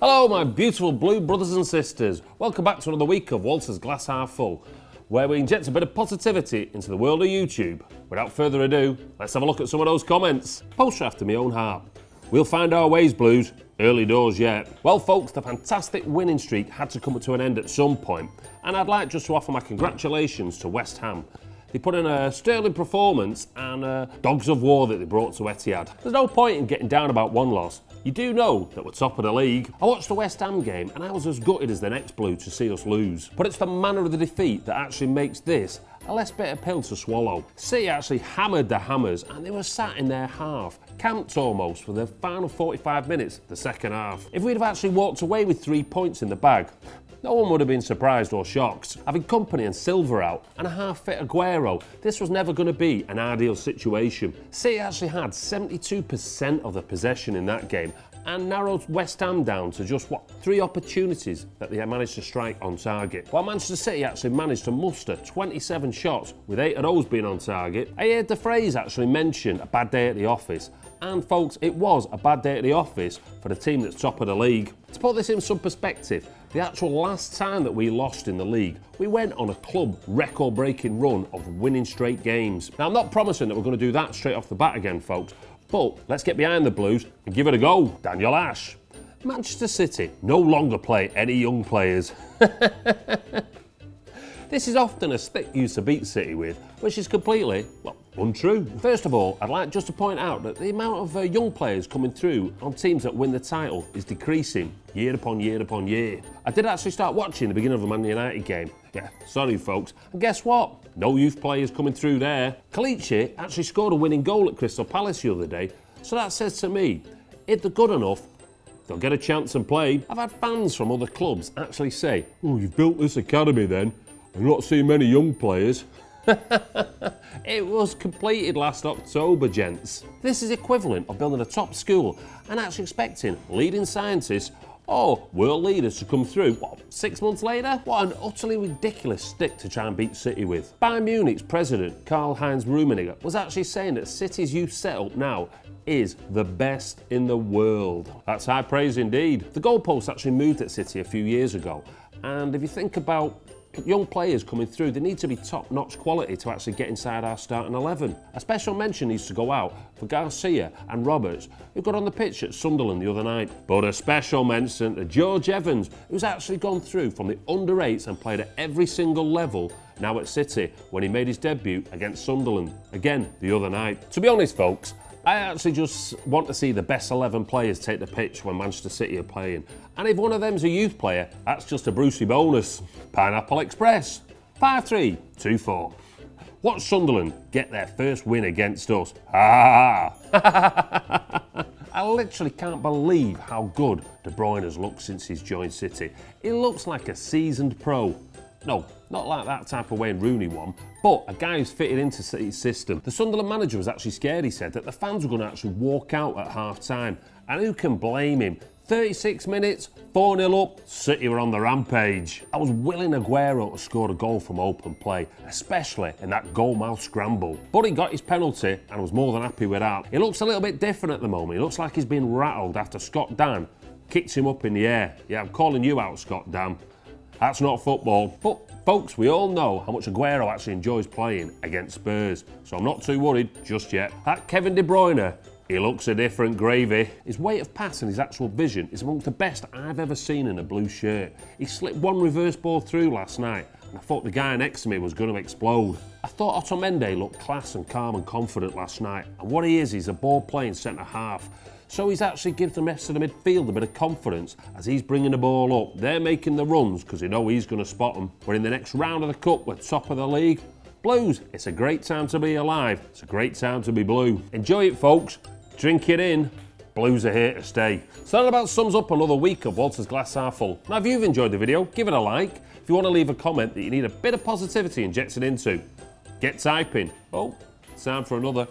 Hello my beautiful blue brothers and sisters. Welcome back to another week of Walter's Glass Half Full, where we inject a bit of positivity into the world of YouTube. Without further ado, let's have a look at some of those comments. Poster after my own heart. We'll find our ways, Blues. Early doors yet. Well folks, the fantastic winning streak had to come to an end at some point, and I'd like just to offer my congratulations to West Ham. They put in a sterling performance and dogs of war that they brought to Etihad. There's no point in getting down about one loss. You do know that we're top of the league. I watched the West Ham game and I was as gutted as the next Blue to see us lose. But it's the manner of the defeat that actually makes this a less bitter pill to swallow. City actually hammered the Hammers and they were sat in their half, camped almost for the final 45 minutes of the second half. If we'd have actually walked away with 3 points in the bag, no one would have been surprised or shocked. Having Company and Silva out and a half-fit Aguero, this was never going to be an ideal situation. City actually had 72% of the possession in that game and narrowed West Ham down to just, 3 opportunities that they managed to strike on target. While Manchester City actually managed to muster 27 shots, with 8 of those being on target. I heard the phrase actually mentioned, a bad day at the office. And folks, it was a bad day at the office for the team that's top of the league. To put this in some perspective, the actual last time that we lost in the league, we went on a club record-breaking run of winning straight games. Now, I'm not promising that we're going to do that straight off the bat again, folks, but let's get behind the Blues and give it a go. Daniel Ash. Manchester City no longer play any young players. This is often a stick used to beat City with, which is completely, untrue. First of all, I'd like just to point out that the amount of young players coming through on teams that win the title is decreasing year upon year upon year. I did actually start watching the beginning of the Man United game. Yeah, sorry folks. And guess what? No youth players coming through there. Kalichi actually scored a winning goal at Crystal Palace the other day, so that says to me, if they're good enough, they'll get a chance and play. I've had fans from other clubs actually say, "Oh, you've built this academy then. I'm not seeing many young players." It was completed last October, gents. This is equivalent of building a top school and actually expecting leading scientists or world leaders to come through, 6 months later? What an utterly ridiculous stick to try and beat City with. Bayern Munich's president, Karl-Heinz Rummenigge, was actually saying that City's youth setup now is the best in the world. That's high praise indeed. The goalpost actually moved at City a few years ago, and if you think about young players coming through, they need to be top-notch quality to actually get inside our starting 11. A special mention needs to go out for Garcia and Roberts, who got on the pitch at Sunderland the other night. But a special mention to George Evans, who's actually gone through from the under-8s and played at every single level now at City when he made his debut against Sunderland, again the other night. To be honest, folks, I actually just want to see the best 11 players take the pitch when Manchester City are playing. And if one of them's a youth player, that's just a Brucey bonus. Pineapple Express. 5-3-2-4. Watch Sunderland get their first win against us. Ha ha. I literally can't believe how good De Bruyne has looked since he's joined City. He looks like a seasoned pro. No, not like that type of Wayne Rooney one, but a guy who's fitted into City's system. The Sunderland manager was actually scared, he said, that the fans were going to actually walk out at half-time. And who can blame him? 36 minutes, 4-0 up, City were on the rampage. I was willing Aguero to score a goal from open play, especially in that goal-mouth scramble. But he got his penalty and was more than happy with that. He looks a little bit different at the moment. He looks like he's been rattled after Scott Dan kicked him up in the air. Yeah, I'm calling you out, Scott Dan. That's not football. But, folks, we all know how much Aguero actually enjoys playing against Spurs, so I'm not too worried just yet. That Kevin De Bruyne, he looks a different gravy. His weight of pass and his actual vision is among the best I've ever seen in a blue shirt. He slipped one reverse ball through last night, and I thought the guy next to me was going to explode. I thought Otamendi looked class and calm and confident last night, and what he is, he's a ball-playing centre-half. So he's actually given the rest of the midfield a bit of confidence as he's bringing the ball up. They're making the runs because they know he's going to spot them. But in the next round of the Cup, we're top of the league. Blues, it's a great time to be alive. It's a great time to be blue. Enjoy it, folks. Drink it in. Blues are here to stay. So that about sums up another week of Walter's Glass Half Full. Now, if you've enjoyed the video, give it a like. If you want to leave a comment that you need a bit of positivity injected into, get typing. Oh, time for another.